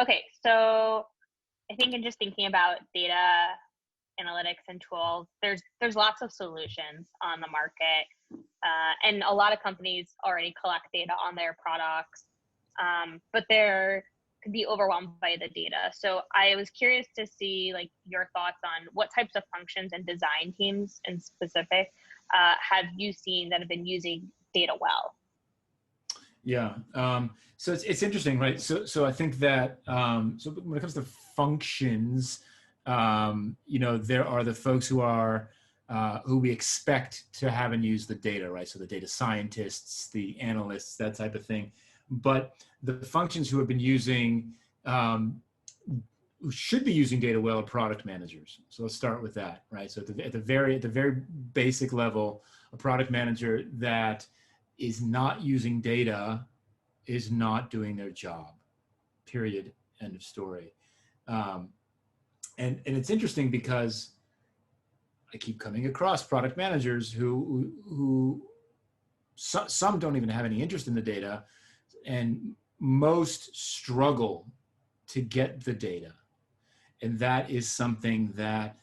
Okay, so I think in just thinking about data analytics and tools, there's lots of solutions on the market, and a lot of companies already collect data on their products, but they're could be overwhelmed by the data. So I was curious to see like your thoughts on what types of functions and design teams in specific have you seen that have been using data well? Yeah. So it's interesting, right? So I think that so when it comes to functions, there are the folks who are who we expect to have and use the data, right? So the data scientists, the analysts, that type of thing. But the functions who have been using who should be using data well are product managers. So let's start with that, right? So at the very basic level, a product manager that is not using data is not doing their job, period, end of story. And it's interesting because I keep coming across product managers who some don't even have any interest in the data, and most struggle to get the data. And that is something that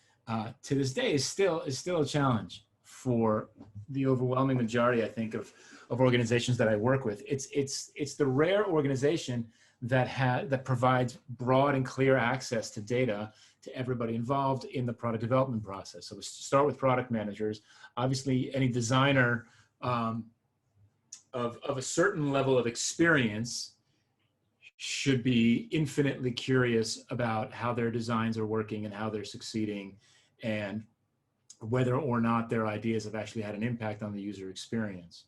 to this day is still a challenge for the overwhelming majority, I think, of organizations that I work with. It's the rare organization that provides broad and clear access to data to everybody involved in the product development process. So we start with product managers. Obviously, any designer of a certain level of experience should be infinitely curious about how their designs are working and how they're succeeding, and whether or not their ideas have actually had an impact on the user experience.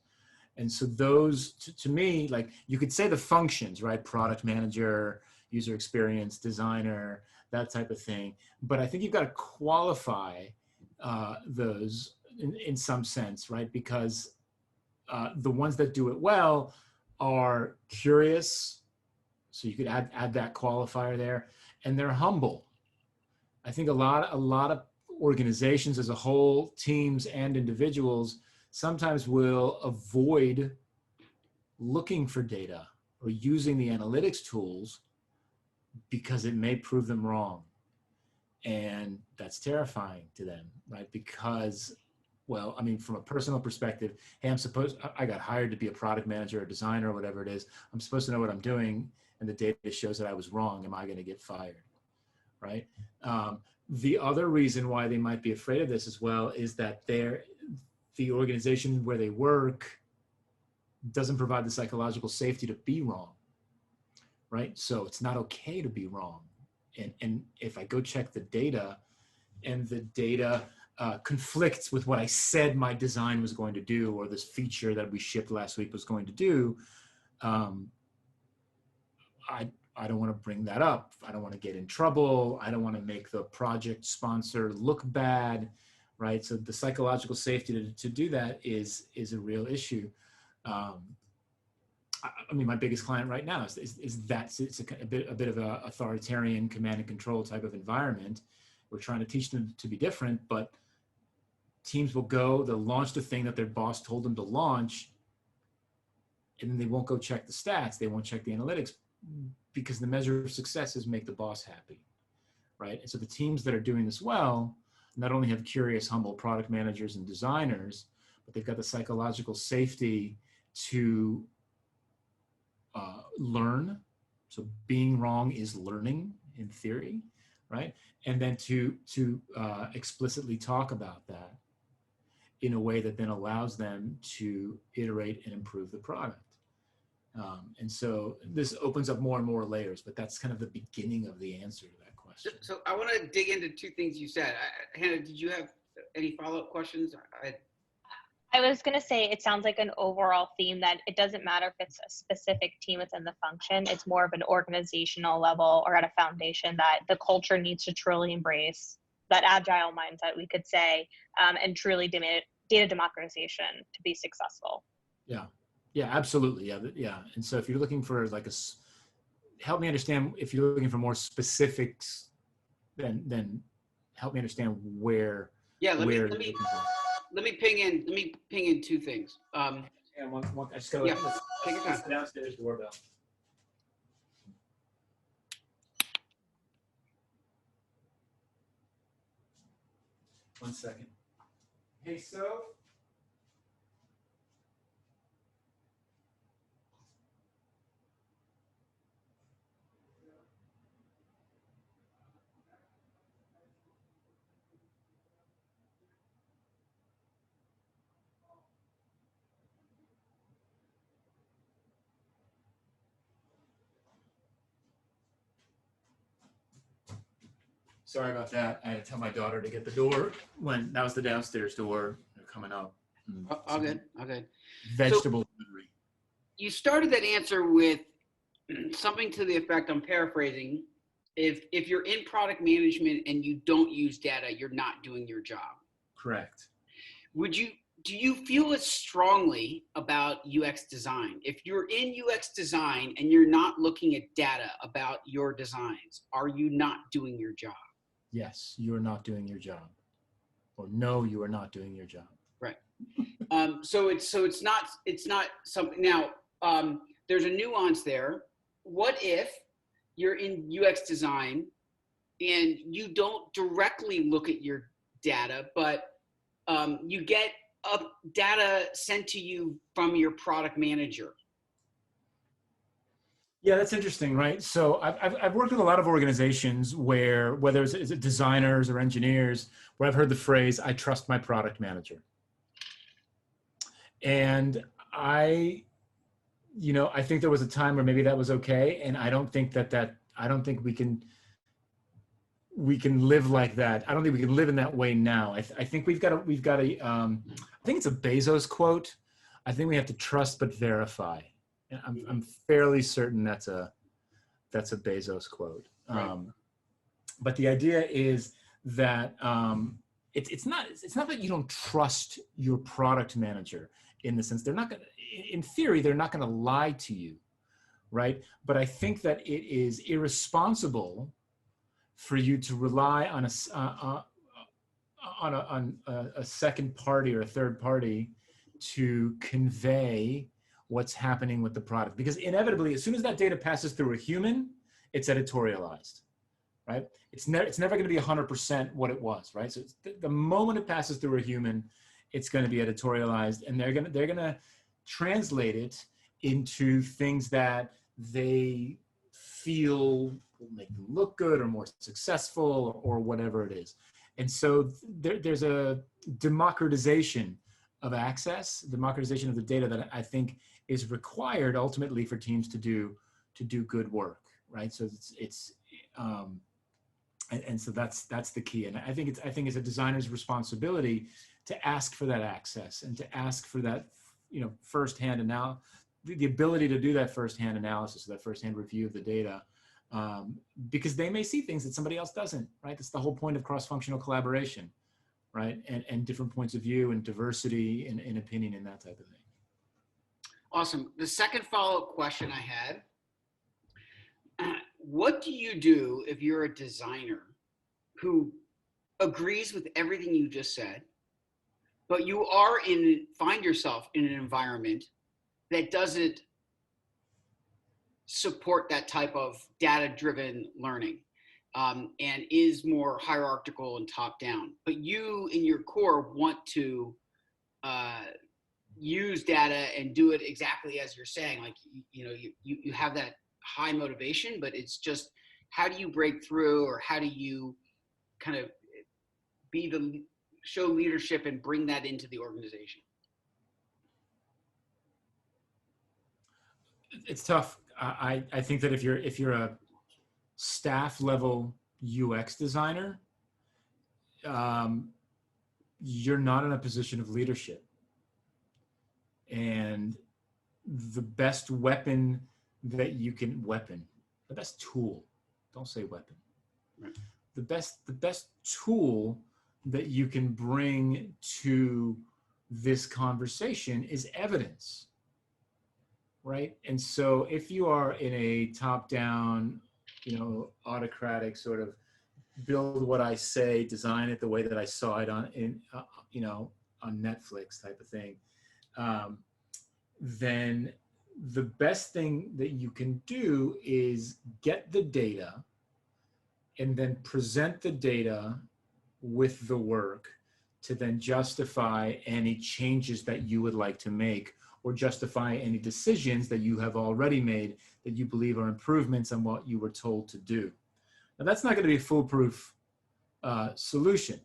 And so those, to me, like you could say the functions, right? Product manager, user experience, designer, that type of thing. But I think you've got to qualify those in some sense, right? Because the ones that do it well are curious. So you could add that qualifier there, and they're humble. I think a lot of organizations as a whole, teams and individuals, sometimes will avoid looking for data or using the analytics tools because it may prove them wrong. And that's terrifying to them, right? Because, well, I mean, from a personal perspective, hey, I got hired to be a product manager or designer or whatever it is. I'm supposed to know what I'm doing, and the data shows that I was wrong. Am I going to get fired, right? The other reason why they might be afraid of this as well is that the organization where they work doesn't provide the psychological safety to be wrong, right? So it's not okay to be wrong. And if I go check the data and the data conflicts with what I said my design was going to do, or this feature that we shipped last week was going to do, I don't want to bring that up. I don't want to get in trouble. I don't want to make the project sponsor look bad, right? So the psychological safety to do that is a real issue. I mean, my biggest client right now is that it's a bit of an authoritarian command and control type of environment. We're trying to teach them to be different, but teams they'll launch the thing that their boss told them to launch, and then they won't go check the stats. They won't check the analytics, because the measure of success is make the boss happy, right? And so the teams that are doing this well not only have curious, humble product managers and designers, but they've got the psychological safety to learn. So being wrong is learning in theory, right? And then to explicitly talk about that in a way that then allows them to iterate and improve the product. And so this opens up more and more layers, but that's kind of the beginning of the answer to that question. So I want to dig into two things you said. Hannah, did you have any follow-up questions? I was going to say, it sounds like an overall theme that it doesn't matter if it's a specific team within the function. It's more of an organizational level or at a foundation that the culture needs to truly embrace that agile mindset, we could say, and truly data democratization to be successful. Yeah. Yeah, absolutely. Yeah. And so if you're looking for like help me understand, if you're looking for more specifics, then help me understand where. Yeah, let me ping in two things. I just gotta take your time. downstairs doorbell. 1 second. Hey, so. Sorry about that. I had to tell my daughter to get the door when that was the downstairs door. They're coming up. All good. All good. Vegetable delivery. You started that answer with something to the effect, I'm paraphrasing, if you're in product management and you don't use data, you're not doing your job. Correct. Do you feel as strongly about UX design? If you're in UX design and you're not looking at data about your designs, are you not doing your job? Yes, you are not doing your job. Or no, you are not doing your job. Right. So it's not something. Now, there's a nuance there. What if you're in UX design and you don't directly look at your data, but you get data sent to you from your product manager? Yeah, that's interesting, right? So I've worked with a lot of organizations where, whether it's designers or engineers, where I've heard the phrase, I trust my product manager. And I think there was a time where maybe that was okay. And I don't think I don't think we can live like that. I don't think we can live in that way now. I think we've got a, I think it's a Bezos quote. I think we have to trust but verify. And I'm fairly certain that's a Bezos quote. Right. But the idea is that it's not that you don't trust your product manager, in the sense they're not going to, in theory, they're not going to lie to you, right? But I think that it is irresponsible for you to rely on a second party or a third party to convey what's happening with the product, because inevitably, as soon as that data passes through a human, it's editorialized, right? It's never going to be 100% what it was, right? So the moment it passes through a human, it's going to be editorialized, and they're going to translate it into things that they feel will make them look good or more successful or whatever it is. And so there's a democratization of access, democratization of the data that I think is required ultimately for teams to do good work, right? So and so that's the key. And I think it's a designer's responsibility to ask for that access and to ask for that, firsthand analysis, the ability to do that firsthand analysis, that firsthand review of the data, because they may see things that somebody else doesn't, right? That's the whole point of cross-functional collaboration, right? And different points of view and diversity in opinion and that type of thing. Awesome. The second follow-up question I had, what do you do if you're a designer who agrees with everything you just said, but you find yourself in an environment that doesn't support that type of data-driven learning, and is more hierarchical and top-down, but you in your core want to use data and do it exactly as you're saying, like, you have that high motivation, but it's just, how do you break through, or how do you kind of show leadership and bring that into the organization? It's tough. I think that if you're a staff level UX designer, you're not in a position of leadership. And the best weapon that you can, the best tool, don't say weapon. Right. The best tool that you can bring to this conversation is evidence, right? And so if you are in a top-down, autocratic sort of build what I say, design it the way that I saw it on Netflix type of thing, then the best thing that you can do is get the data and then present the data with the work to then justify any changes that you would like to make, or justify any decisions that you have already made that you believe are improvements on what you were told to do. Now, that's not going to be a foolproof solution,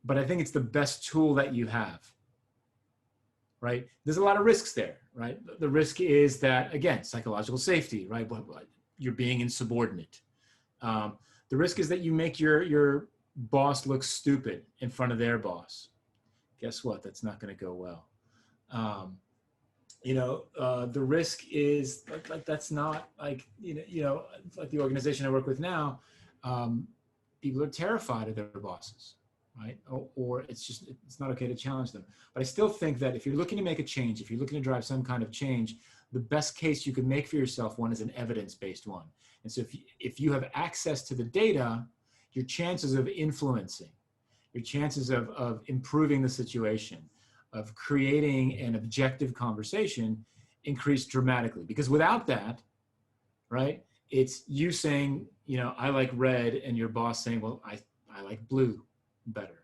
but I think it's the best tool that you have, right? There's a lot of risks there, right? The risk is that, again, psychological safety, right? You're being insubordinate. The risk is that you make your boss look stupid in front of their boss. Guess what? That's not going to go well. The risk is like that's not like, like the organization I work with now, people are terrified of their bosses, right? Or it's not okay to challenge them. But I still think that if you're looking to make a change, if you're looking to drive some kind of change, the best case you can make for yourself one is an evidence-based one. And so if you have access to the data, your chances of influencing, your chances of improving the situation, of creating an objective conversation increase dramatically. Because without that, right, it's you saying, I like red, and your boss saying, well, I like blue better,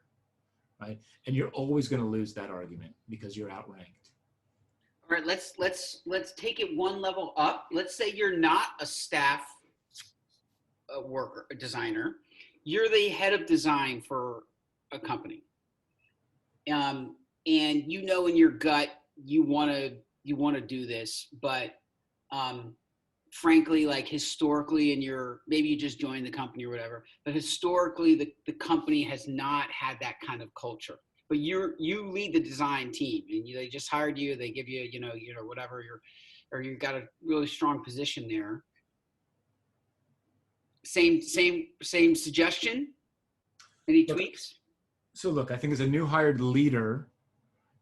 right? And you're always going to lose that argument because you're outranked. All right, let's take it one level up. Let's say you're not a staff worker, a designer. You're the head of design for a company. And in your gut, you want to do this, but frankly, like historically, maybe you just joined the company or whatever, but historically the company has not had that kind of culture. But you lead the design team, and they just hired you. They give you, whatever or you've got a really strong position there. Same suggestion. Any tweaks? So look, I think as a new hired leader,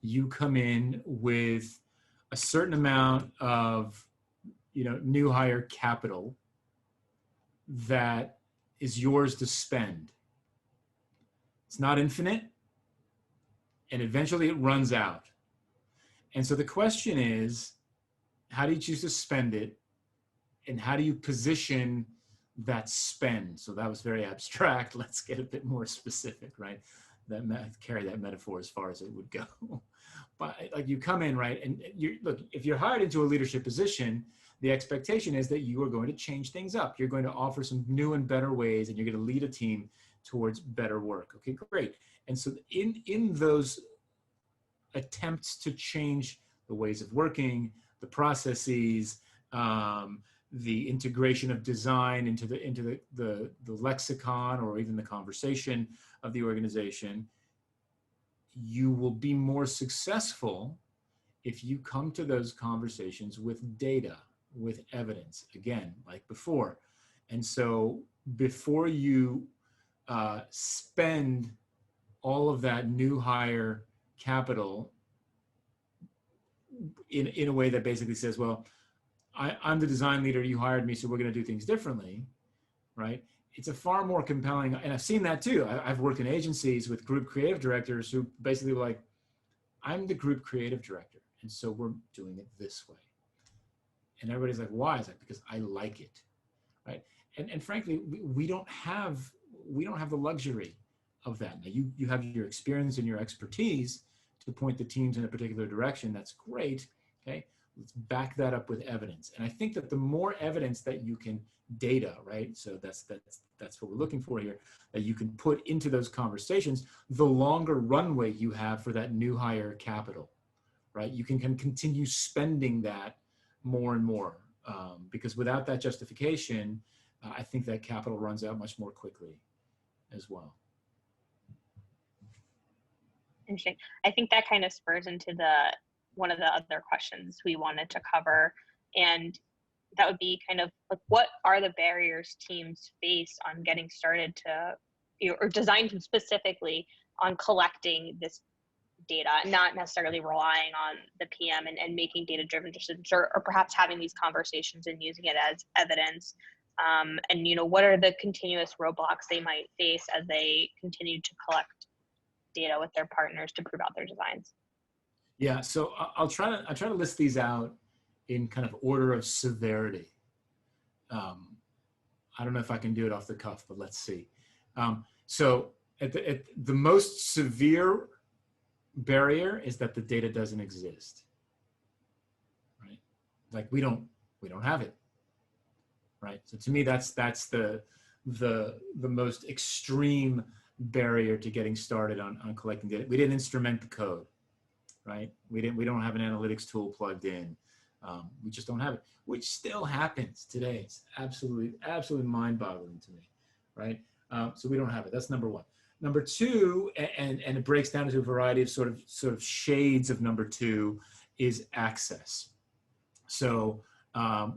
you come in with a certain amount of, new hire capital that is yours to spend. It's not infinite, and eventually it runs out. And so the question is, how do you choose to spend it, and how do you position that spend? So that was very abstract. Let's get a bit more specific, right? Carry that metaphor as far as it would go. But like you come in, right, and if you're hired into a leadership position, the expectation is that you are going to change things up. You're going to offer some new and better ways, and you're going to lead a team towards better work. Okay, great. And so in those attempts to change the ways of working, the processes, the integration of design into the lexicon or even the conversation of the organization, you will be more successful if you come to those conversations with data, with evidence, again, like before. And so before you spend all of that new hire capital in a way that basically says, well, I'm the design leader, you hired me, so we're going to do things differently, right? It's a far more compelling, and I've seen that too. I've worked in agencies with group creative directors who basically were like, I'm the group creative director, and so we're doing it this way. And everybody's like, why? It's like, because I like it, right? And frankly, we don't have the luxury of that. Now, you have your experience and your expertise to point the teams in a particular direction. That's great, okay? Let's back that up with evidence. And I think that the more evidence that you can data, right? So that's what we're looking for here, that you can put into those conversations, the longer runway you have for that new hire capital, right? You can continue spending that more and more, because without that justification, I think that capital runs out much more quickly as well. Interesting. I think that kind of spurs into one of the other questions we wanted to cover, and that would be kind of like, what are the barriers teams face on getting started to, or design teams specifically on collecting this data, not necessarily relying on the PM and making data-driven decisions, or perhaps having these conversations and using it as evidence. And what are the continuous roadblocks they might face as they continue to collect data with their partners to prove out their designs? Yeah, so I'll try to list these out in kind of order of severity. I don't know if I can do it off the cuff, but let's see. So at the most severe barrier is that the data doesn't exist, right? Like we don't have it, right? So to me, that's the most extreme barrier to getting started on collecting data. We didn't instrument the code, right? We don't have an analytics tool plugged in. We just don't have it, which still happens today. It's absolutely mind-boggling to me, right? So we don't have it. That's number one. Number two, and it breaks down into a variety of sort of shades of number two, is access. So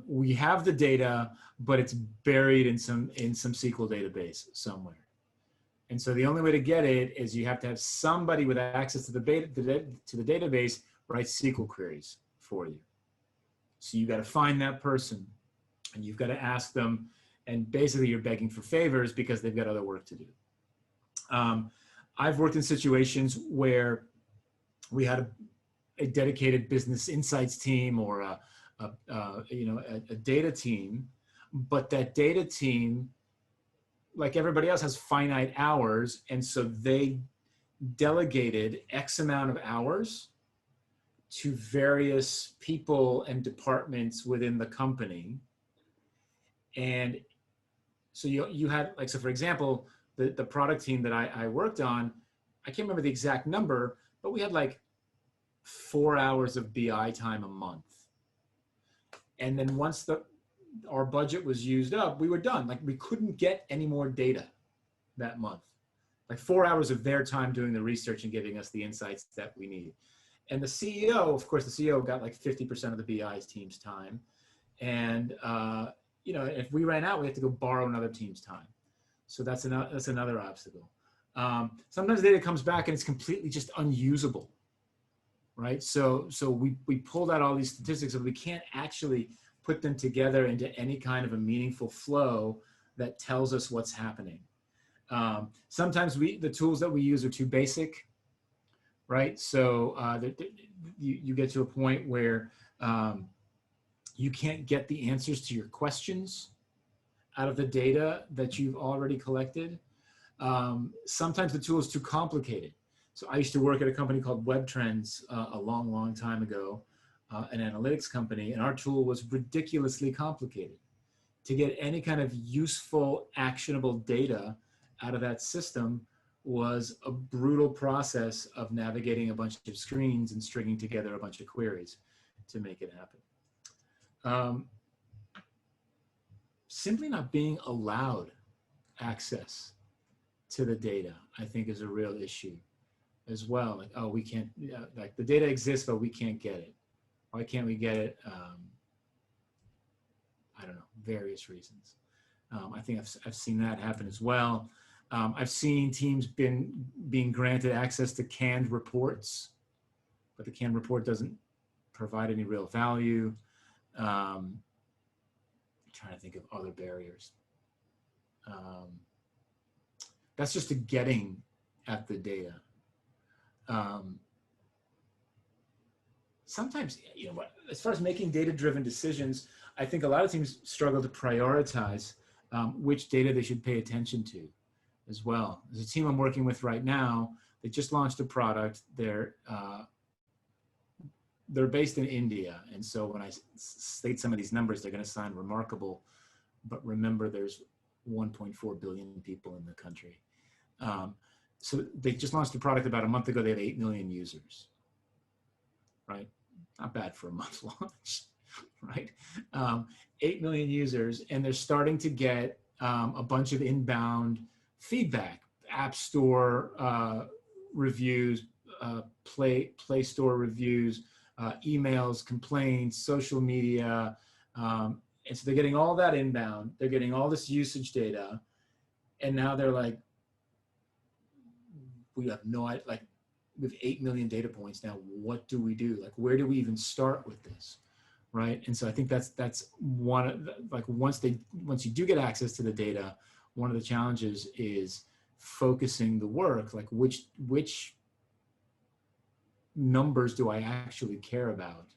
we have the data, but it's buried in some SQL database somewhere. And so the only way to get it is you have to have somebody with access to the database write SQL queries for you. So you got to find that person, and you've got to ask them, and basically you're begging for favors because they've got other work to do. I've worked in situations where we had a dedicated business insights team or a data team, but that data team, like everybody else, has finite hours, and so they delegated X amount of hours to various people and departments within the company. And so you had, like, so for example, the product team that I worked on, I can't remember the exact number, but we had like 4 hours of BI time a month. And then once our budget was used up, we were done. Like, we couldn't get any more data that month. Like 4 hours of their time doing the research and giving us the insights that we needed. And the CEO, of course, the CEO got like 50% of the BI's team's time. And if we ran out, we had to go borrow another team's time. So that's another obstacle. Sometimes data comes back and it's completely just unusable, right? So we pulled out all these statistics, but we can't actually put them together into any kind of a meaningful flow that tells us what's happening. Sometimes the tools that we use are too basic, right? So you get to a point where you can't get the answers to your questions out of the data that you've already collected. Sometimes the tool is too complicated. So I used to work at a company called Web Trends a long time ago, an analytics company, and our tool was ridiculously complicated. To get any kind of useful, actionable data out of that system was a brutal process of navigating a bunch of screens and stringing together a bunch of queries to make it happen. Simply not being allowed access to the data, I think, is a real issue as well. Like, oh, we can't, like, the data exists, but we can't get it. Why can't we get it? I don't know, various reasons. I think I've seen that happen as well. I've seen teams being granted access to canned reports, but the canned report doesn't provide any real value. I'm trying to think of other barriers. That's just to getting at the data. Sometimes, as far as making data-driven decisions, I think a lot of teams struggle to prioritize which data they should pay attention to as well. There's a team I'm working with right now. They just launched a product. They're based in India. And so when I state some of these numbers, they're going to sound remarkable. But remember, there's 1.4 billion people in the country. So they just launched a product about a month ago. They have 8 million users, right? Not bad for a month launch, right? 8 million users, and they're starting to get a bunch of inbound feedback, App Store reviews, Play Store reviews, emails, complaints, social media. And so they're getting all that inbound. They're getting all this usage data. And now they're like, we have no idea, like, we have 8 million data points now. What do we do? Like, where do we even start with this? Right. And so I think that's one of the, like, once you do get access to the data, one of the challenges is focusing the work, like which numbers do I actually care about?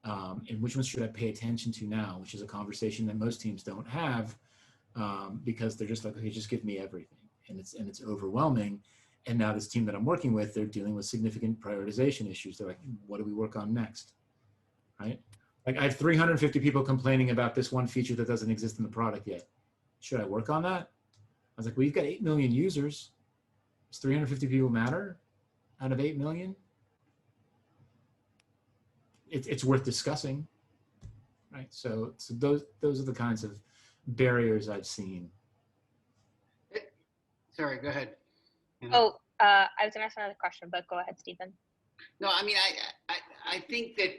And which ones should I pay attention to now, which is a conversation that most teams don't have because they're just like, okay, just give me everything. And it's overwhelming. And now this team that I'm working with, they're dealing with significant prioritization issues. They're like, what do we work on next, right? Like I have 350 people complaining about this one feature that doesn't exist in the product yet. Should I work on that? I was like, well, you've got 8 million users. Does 350 people matter out of 8 million? It's worth discussing, right? So those are the kinds of barriers I've seen. Sorry, go ahead. Oh, I was gonna ask another question, but go ahead, Stephen. No, I mean, I think that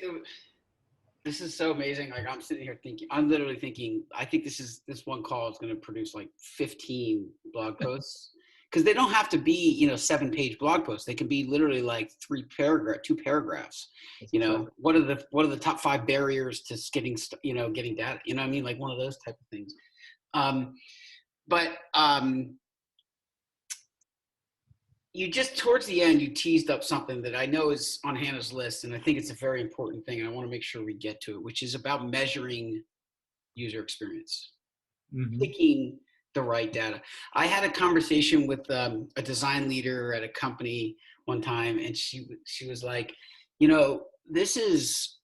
this is so amazing. Like I'm sitting here thinking, I'm literally thinking, I think this one call is going to produce like 15 blog posts, because they don't have to be, 7-page blog posts. They can be literally like 2 paragraphs. What are the top 5 barriers to getting data? You know what I mean? Like one of those type of things. You just, towards the end, you teased up something that I know is on Hannah's list, and I think it's a very important thing, and I want to make sure we get to it, which is about measuring user experience, picking the right data. I had a conversation with a design leader at a company one time, and she was like, this is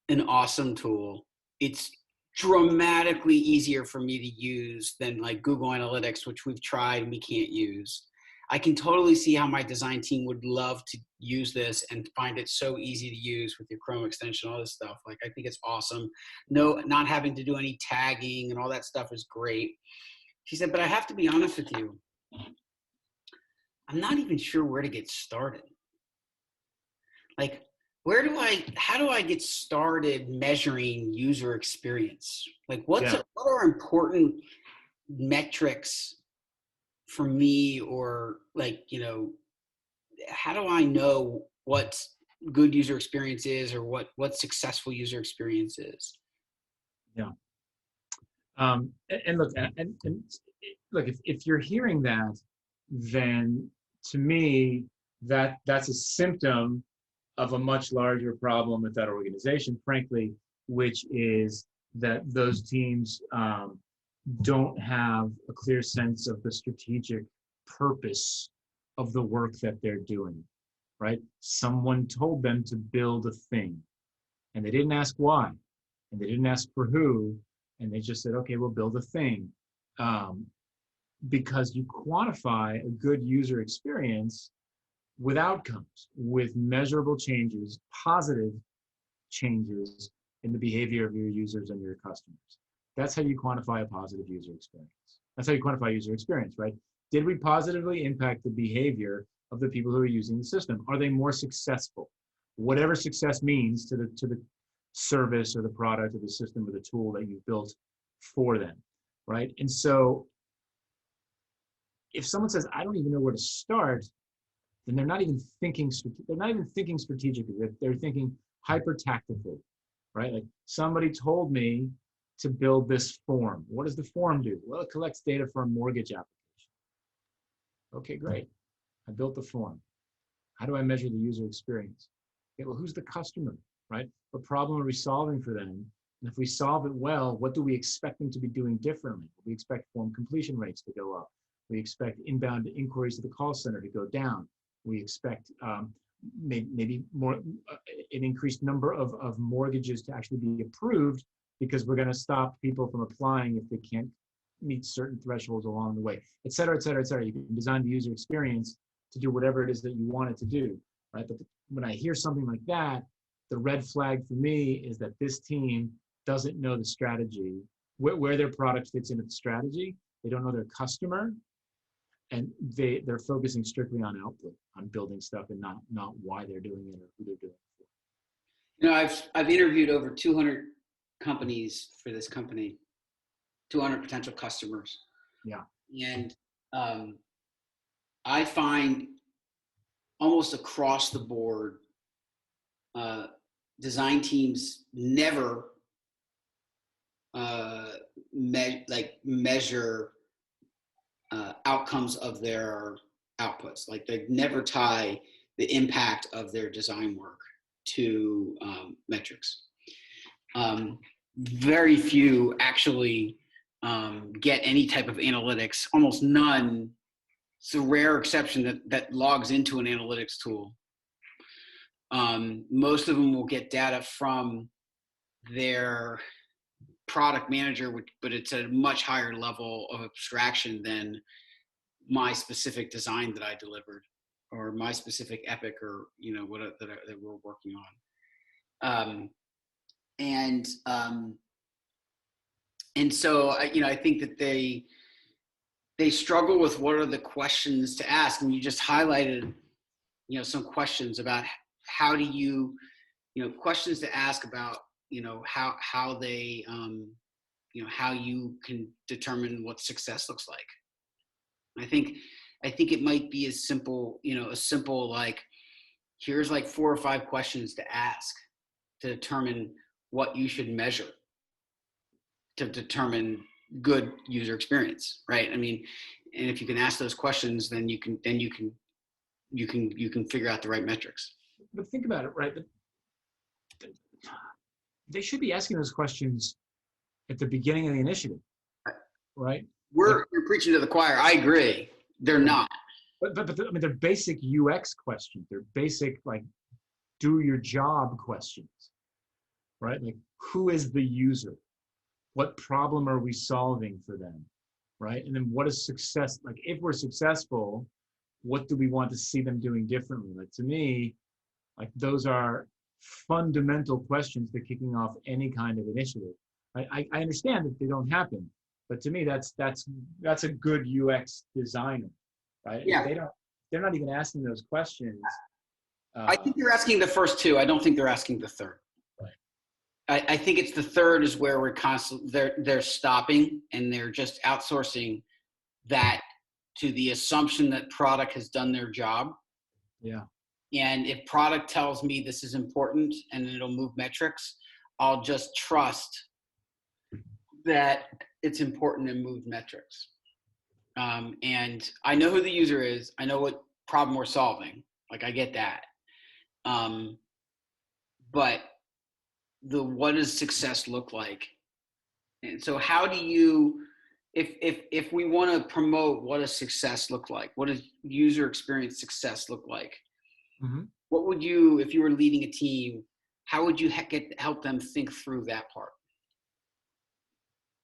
an awesome tool. It's dramatically easier for me to use than like Google Analytics, which we've tried and we can't use. I can totally see how my design team would love to use this and find it so easy to use with your Chrome extension, all this stuff. Like, I think it's awesome. No, not having to do any tagging and all that stuff is great. She said, but I have to be honest with you. I'm not even sure where to get started. Like, how do I get started measuring user experience? Like, what are important metrics for me, or like, how do I know what good user experience is, or what successful user experience is? Yeah. And look, if you're hearing that, then to me, that's a symptom of a much larger problem with that organization, frankly, which is that those teams don't have a clear sense of the strategic purpose of the work that they're doing, right? Someone told them to build a thing, and they didn't ask why, and they didn't ask for who, and they just said, okay, we'll build a thing. Because you quantify a good user experience with outcomes, with measurable changes, positive changes in the behavior of your users and your customers. That's how you quantify a positive user experience. That's how you quantify user experience, right? Did we positively impact the behavior of the people who are using the system? Are they more successful? Whatever success means to the service or the product or the system or the tool that you've built for them, right? And so if someone says, I don't even know where to start, then they're not even thinking strategically. They're thinking hyper tactically, right? Like, somebody told me to build this form. What does the form do? Well, it collects data for a mortgage application. Okay, great. I built the form. How do I measure the user experience? Okay, well, who's the customer, right? What problem are we solving for them? And if we solve it well, what do we expect them to be doing differently? We expect form completion rates to go up. We expect inbound inquiries to the call center to go down. We expect maybe more an increased number of mortgages to actually be approved, because we're going to stop people from applying if they can't meet certain thresholds along the way, et cetera, et cetera, et cetera. You can design the user experience to do whatever it is that you want it to do, right? But when I hear something like that, the red flag for me is that this team doesn't know the strategy, where their product fits into the strategy. They don't know their customer, and they're focusing strictly on output, on building stuff, and not why they're doing it or who they're doing it for. I've interviewed over 200 companies for this company, 200 potential customers. Yeah. And I find almost across the board, design teams never measure outcomes of their outputs. Like, they never tie the impact of their design work to metrics. Very few actually get any type of analytics, almost none it's a rare exception that logs into an analytics tool. Most of them will get data from their product manager, but it's at a much higher level of abstraction than my specific design that I delivered, or my specific epic, or what that we're working on. And so I think that they struggle with what are the questions to ask, and you just highlighted some questions about how do you questions to ask about how they how you can determine what success looks like. I think it might be as simple like, here's like 4 or 5 questions to ask to determine what you should measure to determine good user experience, right? I mean, and if you can ask those questions, then you can figure out the right metrics. But think about it, right? They should be asking those questions at the beginning of the initiative, right? You're preaching to the choir. I agree. They're not. But I mean, they're basic UX questions. They're basic, like, do your job questions, right? Like, who is the user? What problem are we solving for them, right? And then what is success? Like, if we're successful, what do we want to see them doing differently? Like, to me, like, those are fundamental questions to kicking off any kind of initiative. I understand that they don't happen, but to me, that's a good UX designer, right? Yeah. They're not even asking those questions. I think they're asking the first 2. I don't think they're asking the third. Right. I think it's the third is where we're constantly, they're stopping and they're just outsourcing that to the assumption that product has done their job. Yeah. And if product tells me this is important and it'll move metrics, I'll just trust that it's important and move metrics. And I know who the user is. I know what problem we're solving. Like, I get that. But what does success look like? And so how do you, if we want to promote what does success look like? What does user experience success look like? Mm-hmm. What would you, if you were leading a team, how would you help them think through that part?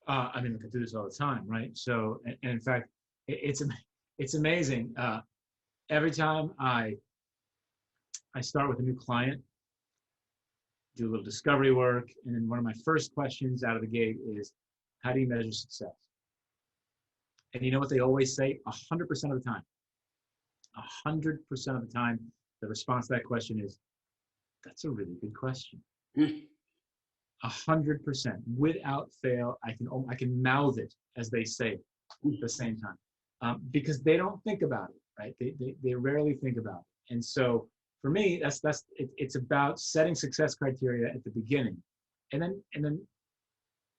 I mean, I do this all the time, right? So, and in fact, it's amazing. Every time I start with a new client, do a little discovery work, and then one of my first questions out of the gate is, how do you measure success? And you know what they always say? 100% of the time. 100% of the time, the response to that question is, that's a really good question. 100%, without fail. I can mouth it, as they say, at the same time, because they don't think about it, right? They rarely think about it. And so for me, it's about setting success criteria at the beginning, and then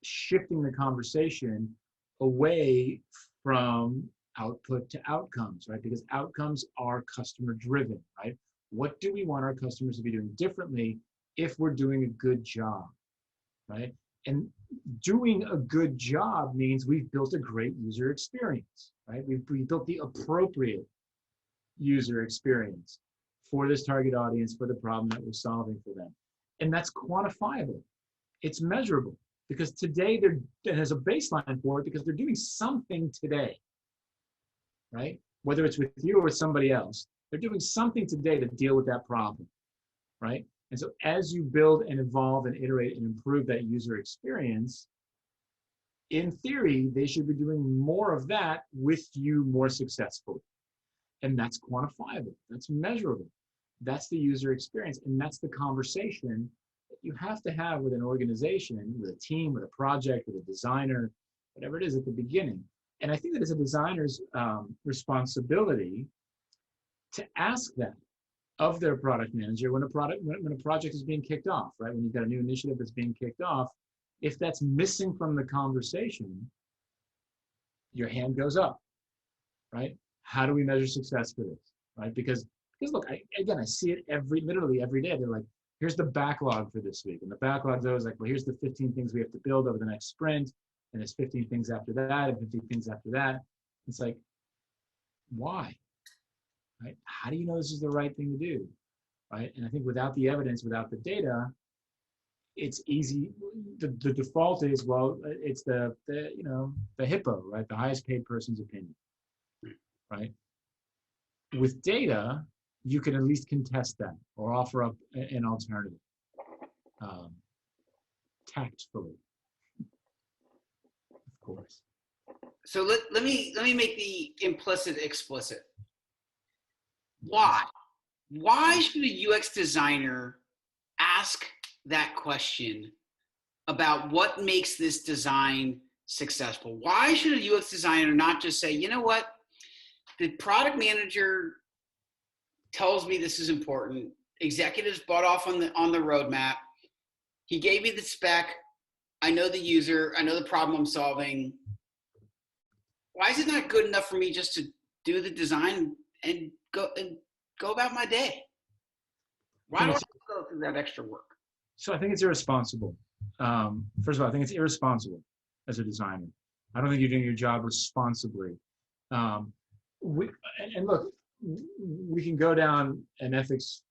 shifting the conversation away from output to outcomes, right? Because outcomes are customer driven, right? What do we want our customers to be doing differently if we're doing a good job, right? And doing a good job means we've built a great user experience, right? We've built the appropriate user experience for this target audience, for the problem that we're solving for them. And that's quantifiable. It's measurable, because today there's a baseline for it, because they're doing something today, right? Whether it's with you or with somebody else, they're doing something today to deal with that problem, right? And so as you build and evolve and iterate and improve that user experience, in theory, they should be doing more of that with you more successfully. And that's quantifiable, that's measurable. That's the user experience. And that's the conversation that you have to have with an organization, with a team, with a project, with a designer, whatever it is at the beginning. And I think that it's a designer's responsibility to ask that of their product manager when a project is being kicked off, right? When you've got a new initiative that's being kicked off, if that's missing from the conversation, your hand goes up, right? How do we measure success for this, right? Because look, I see it literally every day. They're like, here's the backlog for this week. And the backlog is always like, well, here's the 15 things we have to build over the next sprint. And there's 15 things after that and 15 things after that. It's like, why? Right? How do you know this is the right thing to do? Right? And I think without the evidence, without the data, it's easy. The default is, well, it's the hippo, right? The highest paid person's opinion, right? With data, you can at least contest that or offer up an alternative, tactfully, of course. So let me make the implicit explicit. Why? Why should a UX designer ask that question about what makes this design successful? Why should a UX designer not just say, you know what, the product manager tells me this is important. Executives bought off on the roadmap. He gave me the spec. I know the user. I know the problem I'm solving. Why is it not good enough for me just to do the design and go about my day? Why do I have to go through that extra work? So I think it's irresponsible. First of all, I think it's irresponsible as a designer. I don't think you're doing your job responsibly. And look, we can go down an ethics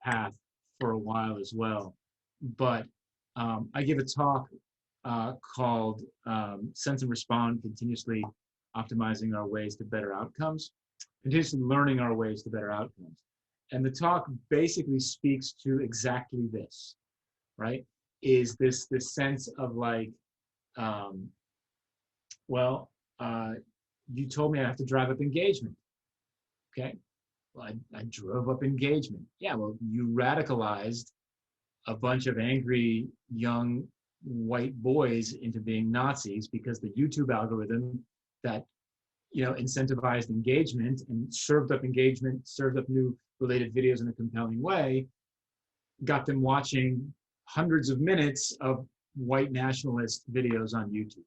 path for a while as well. But I give a talk called Sense and Respond, Continuously Optimizing Our Ways to Better Outcomes, continuously learning our ways to better outcomes. And the talk basically speaks to exactly this, right? Is this sense of like, you told me I have to drive up engagement. Okay, well, I drove up engagement. Yeah, well, you radicalized a bunch of angry young white boys into being Nazis because the YouTube algorithm that incentivized engagement and served up new related videos in a compelling way, got them watching hundreds of minutes of white nationalist videos on YouTube,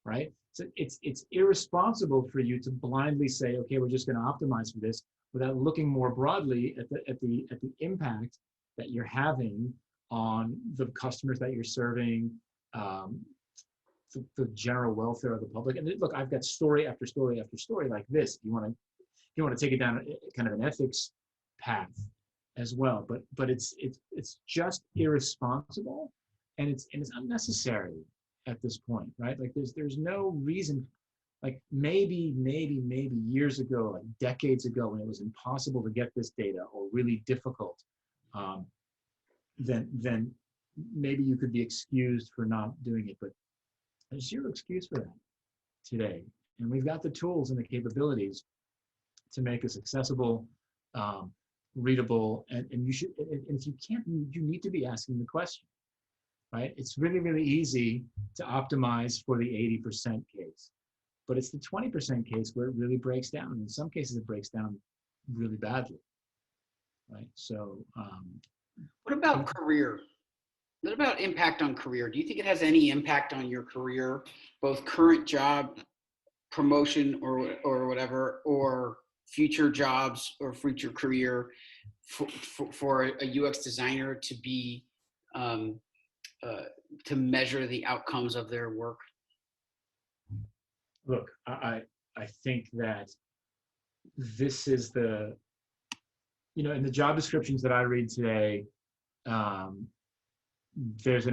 right? So it's irresponsible for you to blindly say, okay, we're just going to optimize for this without looking more broadly at the impact that you're having on the customers that you're serving, the general welfare of the public. And look, I've got story after story after story like this. If you want to take it down kind of an ethics path as well, but it's just irresponsible, and it's unnecessary at this point, right? Like there's no reason. Like maybe years ago, like decades ago, when it was impossible to get this data or really difficult, then maybe you could be excused for not doing it. But there's zero excuse for that today, and we've got the tools and the capabilities to make this accessible, readable, and you should. And if you can't, you need to be asking the question, right? It's really, really easy to optimize for the 80% case, but it's the 20% case where it really breaks down. In some cases, it breaks down really badly, right? So, what about career? What about impact on career? Do you think it has any impact on your career, both current job, promotion, or whatever, or future jobs or future career for a UX designer to be to measure the outcomes of their work? Look, I think that this is the, in the job descriptions that I read today, there's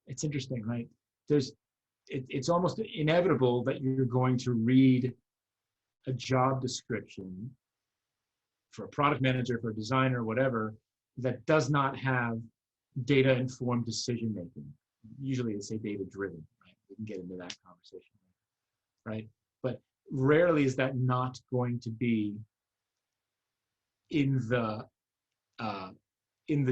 it's interesting, right? It's almost inevitable that you're going to read a job description for a product manager, for a designer, whatever, that does not have data-informed decision-making. Usually they say data-driven, right? We can get into that conversation, right? But rarely is that not going to be in the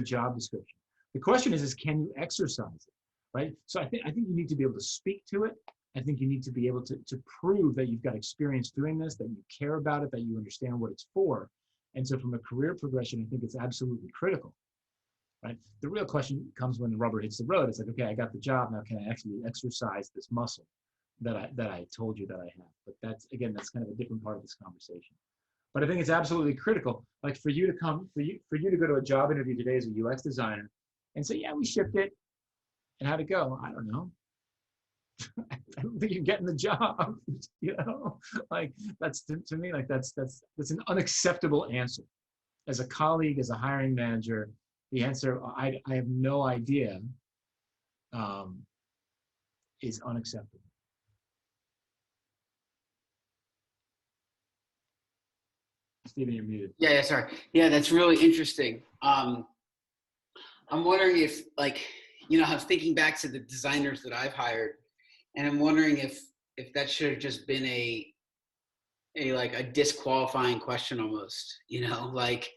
job description. The question is can you exercise it, right? So I think you need to be able to speak to it. I think you need to be able to prove that you've got experience doing this, that you care about it, that you understand what it's for. And so from a career progression, I think it's absolutely critical, right? The real question comes when the rubber hits the road. It's like, okay, I got the job. Now can I actually exercise this muscle that I told you that I have? But that's kind of a different part of this conversation. But I think it's absolutely critical. Like for you to go to a job interview today as a UX designer and say, yeah, we shipped it. And how'd it go? I don't know. I don't think you're getting the job. You know, like that's to me, like that's an unacceptable answer. As a colleague, as a hiring manager, the answer I have no idea is unacceptable. Stephen, you're muted. Yeah, sorry. Yeah, that's really interesting. I'm wondering if, like, I'm thinking back to the designers that I've hired, and I'm wondering if that should have just been a disqualifying question almost. Like,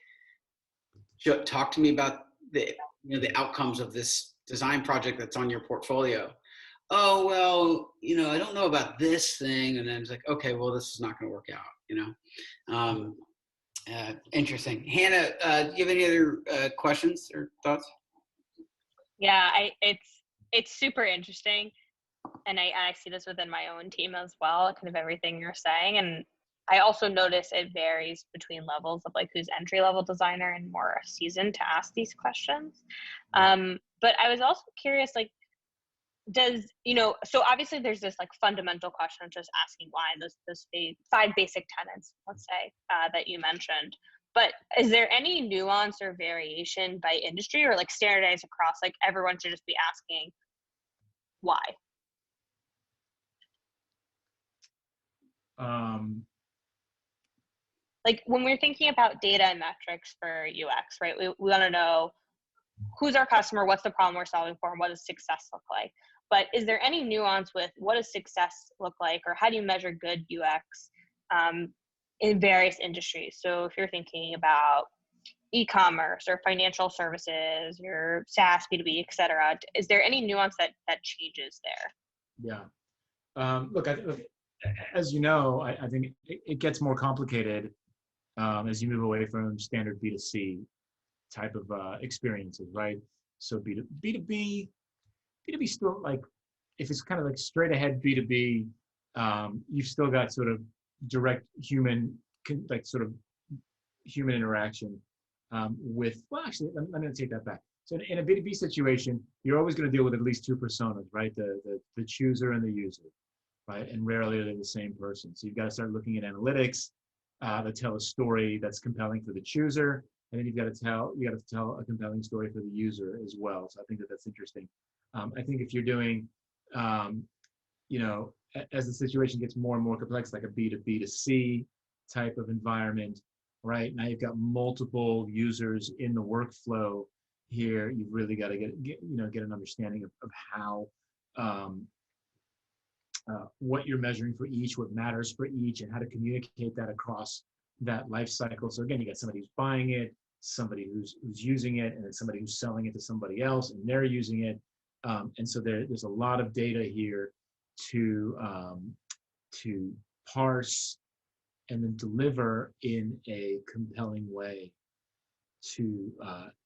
talk to me about the outcomes of this design project that's on your portfolio. Oh, well, I don't know about this thing, and then it's like, okay, well, this is not going to work out. Interesting. Hannah, do you have any other questions or thoughts? Yeah, it's super interesting, and I see this within my own team as well, kind of everything you're saying. And I also notice it varies between levels of like who's entry level designer and more seasoned to ask these questions. But I was also curious, like, so obviously there's this like fundamental question of just asking why, those 5 basic tenets, let's say, that you mentioned. But is there any nuance or variation by industry, or like standardized across, like everyone should just be asking why? Like when we're thinking about data and metrics for UX, right? We want to know who's our customer, what's the problem we're solving for, and what does success look like. But is there any nuance with what does success look like, or how do you measure good UX in various industries? So if you're thinking about e-commerce or financial services, your SaaS, B2B, et cetera, is there any nuance that changes there? Yeah. Look, as you know, I think it gets more complicated as you move away from standard B2C type of experiences, right? So B2B still, like, if it's kind of like straight ahead B2B, you've still got sort of direct human, like sort of human interaction with, well, actually, I'm going to take that back. So in a B2B situation, you're always going to deal with at least 2 personas, right? The chooser and the user, right? And rarely they're the same person. So you've got to start looking at analytics that tell a story that's compelling for the chooser, and then you got to tell a compelling story for the user as well. So I think that's interesting. I think if you're doing, as the situation gets more and more complex, like a B2B2C type of environment, right? Now you've got multiple users in the workflow here. You've really got to get an understanding of how what you're measuring for each, what matters for each, and how to communicate that across that life cycle. So again, you got somebody who's buying it, somebody who's using it, and then somebody who's selling it to somebody else, and they're using it. And so there's a lot of data here to parse and then deliver in a compelling way to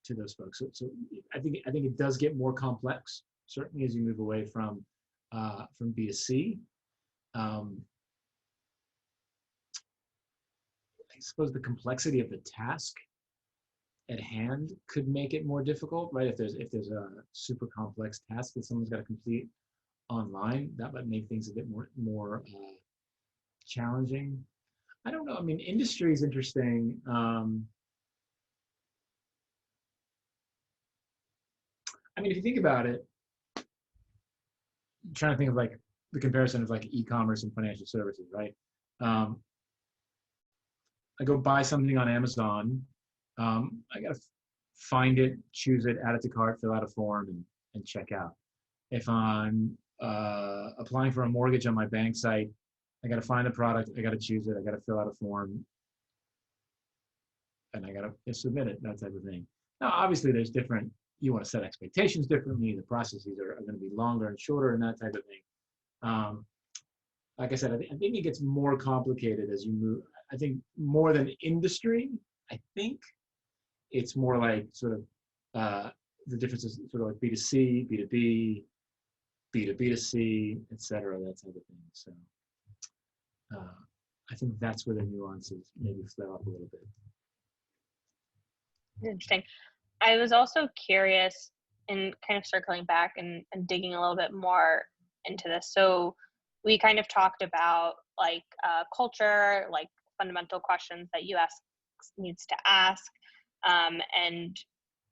those folks. So I think it does get more complex, certainly as you move away from B2C. I suppose the complexity of the task at hand could make it more difficult, right? If there's a super complex task that someone's got to complete online, that might make things a bit more challenging. I don't know. I mean, industry is interesting. I mean, if you think about it, I'm trying to think of like the comparison of like e-commerce and financial services, right? I go buy something on Amazon. I gotta find it, choose it, add it to cart, fill out a form, and check out. If I'm applying for a mortgage on my bank site, I gotta find the product, I gotta choose it, I gotta fill out a form, and I gotta submit it, that type of thing. Now, obviously, there's different. You want to set expectations differently. The processes are going to be longer and shorter, and that type of thing. Like I said, I think it gets more complicated as you move. I think more than industry, I think it's more like sort of the differences, sort of like B2C, B2B, B2B2C, et cetera, that type of thing. So I think that's where the nuances maybe flare up a little bit. Interesting. I was also curious, in kind of circling back and digging a little bit more into this. So we kind of talked about like culture, like fundamental questions that UX needs to ask, and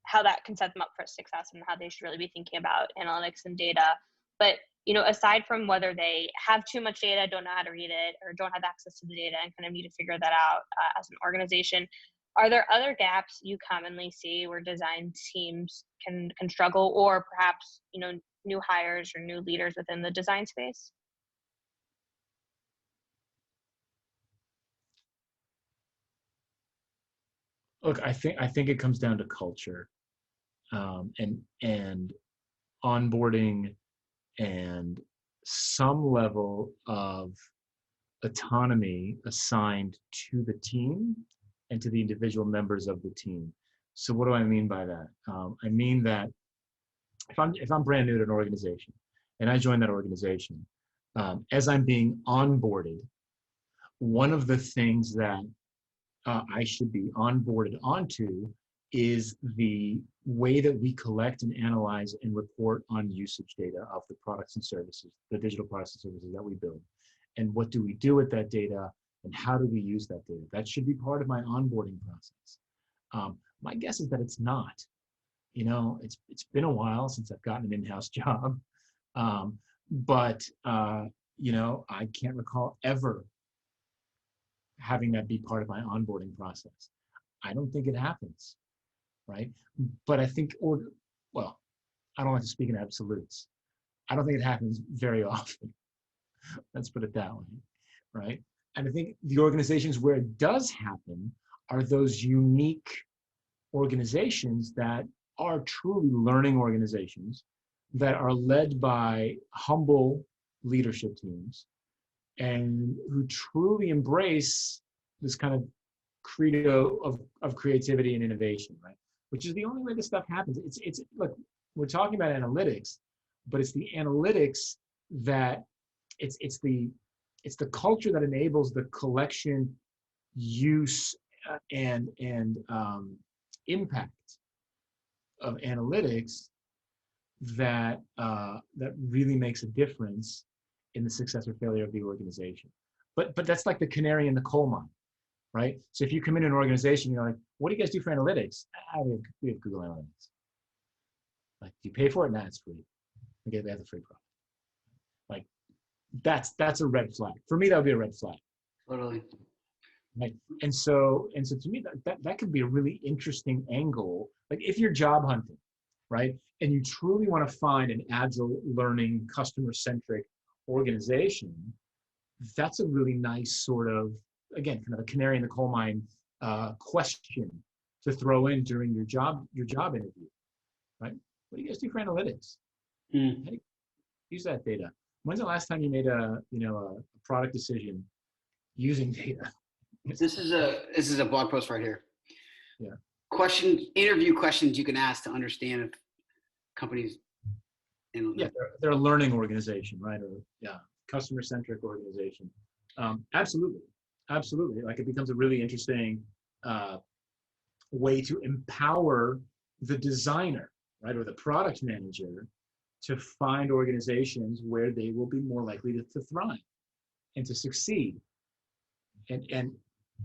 how that can set them up for success and how they should really be thinking about analytics and data. But, you know, aside from whether they have too much data, don't know how to read it, or don't have access to the data and kind of need to figure that out as an organization, are there other gaps you commonly see where design teams can struggle, or perhaps, you know, new hires or new leaders within the design space? Look, I think it comes down to culture, and onboarding and some level of autonomy assigned to the team and to the individual members of the team. So what do I mean by that? I mean that if I'm brand new to an organization and I join that organization, as I'm being onboarded, one of the things that I should be onboarded onto is the way that we collect and analyze and report on usage data of the products and services, the digital products and services that we build. And what do we do with that data, and how do we use that data? That should be part of my onboarding process. My guess is that it's not. You know, it's been a while since I've gotten an in-house job, but you know, I can't recall ever having that be part of my onboarding process. I don't think it happens, right? But I think, well, I don't like to speak in absolutes. I don't think it happens very often. Let's put it that way, right? And I think the organizations where it does happen are those unique organizations that are truly learning organizations that are led by humble leadership teams and who truly embrace this kind of credo of creativity and innovation, right? Which is the only way this stuff happens. It's look, we're talking about analytics, but it's the analytics that it's the culture that enables the collection, use, and impact of analytics that that really makes a difference in the success or failure of the organization. But that's like the canary in the coal mine, right? So if you come in an organization, you're like, what do you guys do for analytics? We have Google Analytics. Like, do you pay for it? Nah, it's free. Okay, they have the free product. Like, that's a red flag. For me, that would be a red flag. Totally. Right. And so to me, that could be a really interesting angle. Like, if you're job hunting, right, and you truly want to find an agile, learning, customer-centric organization, that's a really nice sort of, again, kind of a canary in the coal mine question to throw in during your job interview, right? What do you guys do for analytics? How do you use that data? When's the last time you made a product decision using data? This is a blog post right here. Yeah. Interview questions you can ask to understand if companies. Yeah, they're a learning organization, right? Or customer-centric organization. Absolutely. Like, it becomes a really interesting way to empower the designer, right, or the product manager, to find organizations where they will be more likely to thrive and to succeed. And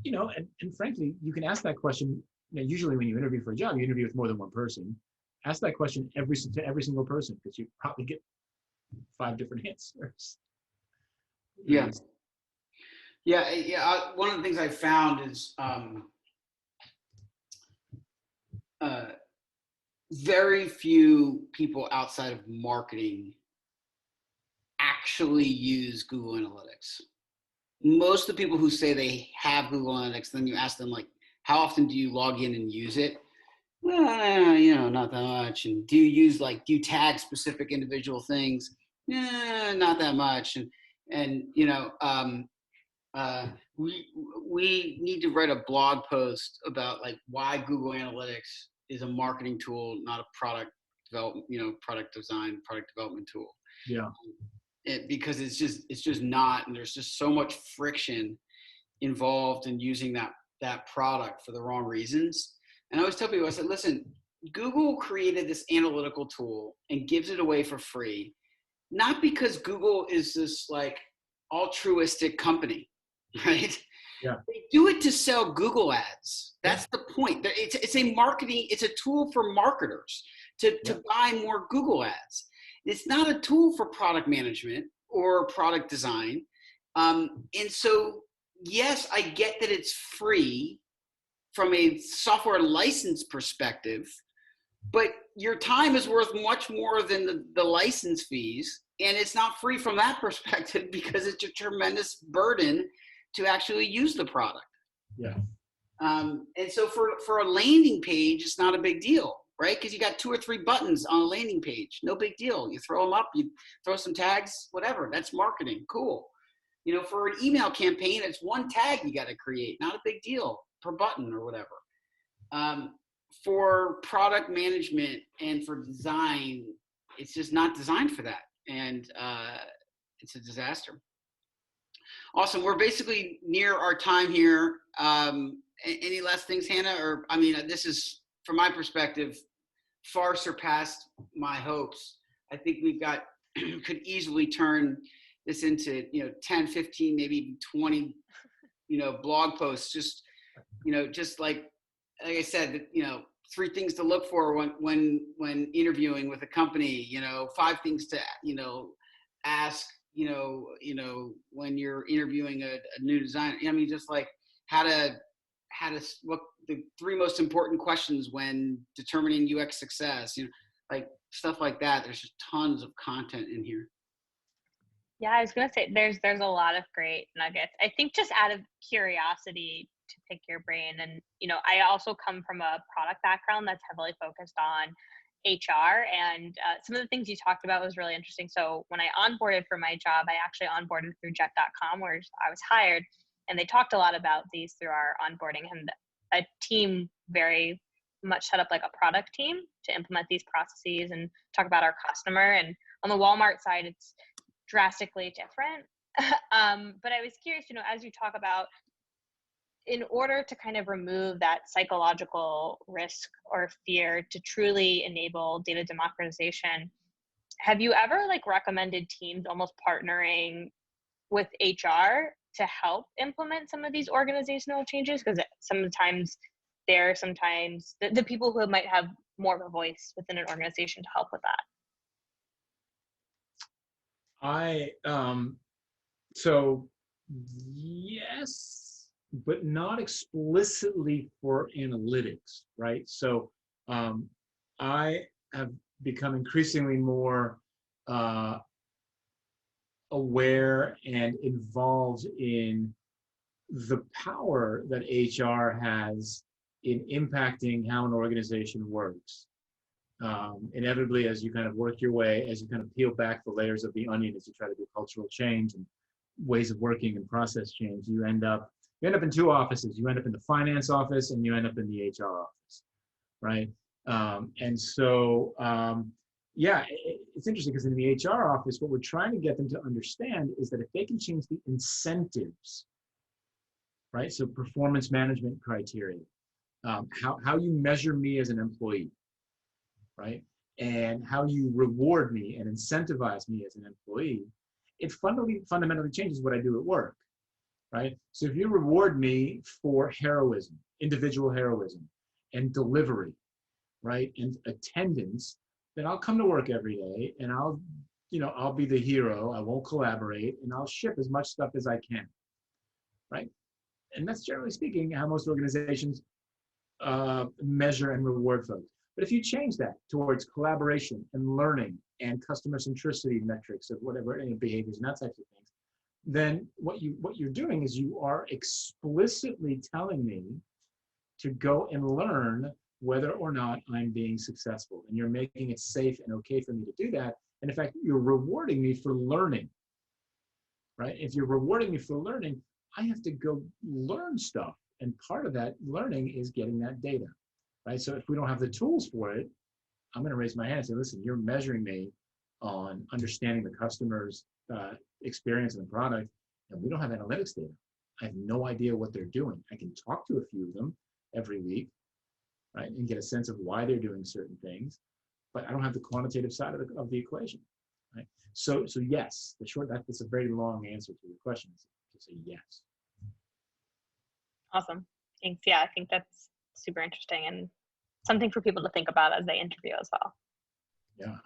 you know, and frankly, you can ask that question. You know, usually when you interview for a job, you interview with more than one person. Ask that question to every single person, because you probably get 5 different answers. Yeah. One of the things I found is very few people outside of marketing actually use Google Analytics. Most of the people who say they have Google Analytics, then you ask them, like, how often do you log in and use it? Well, you know, not that much. And do you tag specific individual things? Not that much. And you know, we need to write a blog post about, like, why Google Analytics is a marketing tool, not a product design, product development tool. Yeah. Because it's just not, and there's just so much friction involved in using that product for the wrong reasons. And I always tell people, I said, listen, Google created this analytical tool and gives it away for free not because Google is this like altruistic company, right? Yeah. They do it to sell Google ads. That's the point. It's a marketing, it's a tool for marketers to buy more Google ads. It's not a tool for product management or product design. And so, yes, I get that it's free from a software license perspective, but your time is worth much more than the license fees. And it's not free from that perspective because it's a tremendous burden to actually use the product. Yeah. And so for a landing page, it's not a big deal, right? Because you got 2 or 3 buttons on a landing page. No big deal. You throw them up, you throw some tags, whatever. That's marketing. Cool. You know, for an email campaign, it's 1 tag you got to create. Not a big deal per button or whatever. For product management and for design, it's just not designed for that. And it's a disaster. Awesome. We're basically near our time here. Any last things, Hannah? Or, I mean, this is, from my perspective, far surpassed my hopes. I think we've got, could easily turn this into, 10, 15, maybe even 20, blog posts. Just, just like I said, 3 things to look for when interviewing with a company, 5 things to, ask, when you're interviewing a new designer. I mean, just like how to what the 3 most important questions when determining UX success, like stuff like that. There's just tons of content in here. Yeah, I was gonna say there's a lot of great nuggets. I think just out of curiosity to pick your brain, and I also come from a product background that's heavily focused on HR, and some of the things you talked about was really interesting. So when I onboarded for my job, I actually onboarded through Jet.com, where I was hired, and they talked a lot about these through our onboarding, and a team very much set up like a product team to implement these processes and talk about our customer. And on the Walmart side, it's drastically different. But I was curious, as you talk about, in order to kind of remove that psychological risk or fear to truly enable data democratization, have you ever recommended teams almost partnering with HR to help implement some of these organizational changes? Because sometimes the people who might have more of a voice within an organization to help with that. So yes, but not explicitly for analytics, right? So I have become increasingly more aware and involved in the power that HR has in impacting how an organization works. Inevitably, as you kind of work your way, as you kind of peel back the layers of the onion, as you try to do cultural change and ways of working and process change, you end up in 2 offices. You end up in the finance office and you end up in the HR office, right? And so, it's interesting because in the HR office, what we're trying to get them to understand is that if they can change the incentives, right? So performance management criteria, how you measure me as an employee, right? And how you reward me and incentivize me as an employee, it fundamentally changes what I do at work, right? So if you reward me for heroism, individual heroism, and delivery, right, and attendance, then I'll come to work every day and I'll be the hero. I won't collaborate and I'll ship as much stuff as I can, right? And that's generally speaking how most organizations measure and reward folks. But if you change that towards collaboration and learning and customer centricity metrics of whatever, any behaviors and that types of things, then what you're doing is you are explicitly telling me to go and learn whether or not I'm being successful. And you're making it safe and okay for me to do that. And in fact, you're rewarding me for learning, right? If you're rewarding me for learning, I have to go learn stuff. And part of that learning is getting that data, right? So if we don't have the tools for it, I'm going to raise my hand and say, listen, you're measuring me on understanding the customer's experience in the product, and we don't have analytics data. I have no idea what they're doing. I can talk to a few of them every week, right, and get a sense of why they're doing certain things, but I don't have the quantitative side of the equation. right? So yes, that's a very long answer to your question, is to say yes. Awesome. Thanks. Yeah, I think that's super interesting and something for people to think about as they interview as well. Yeah.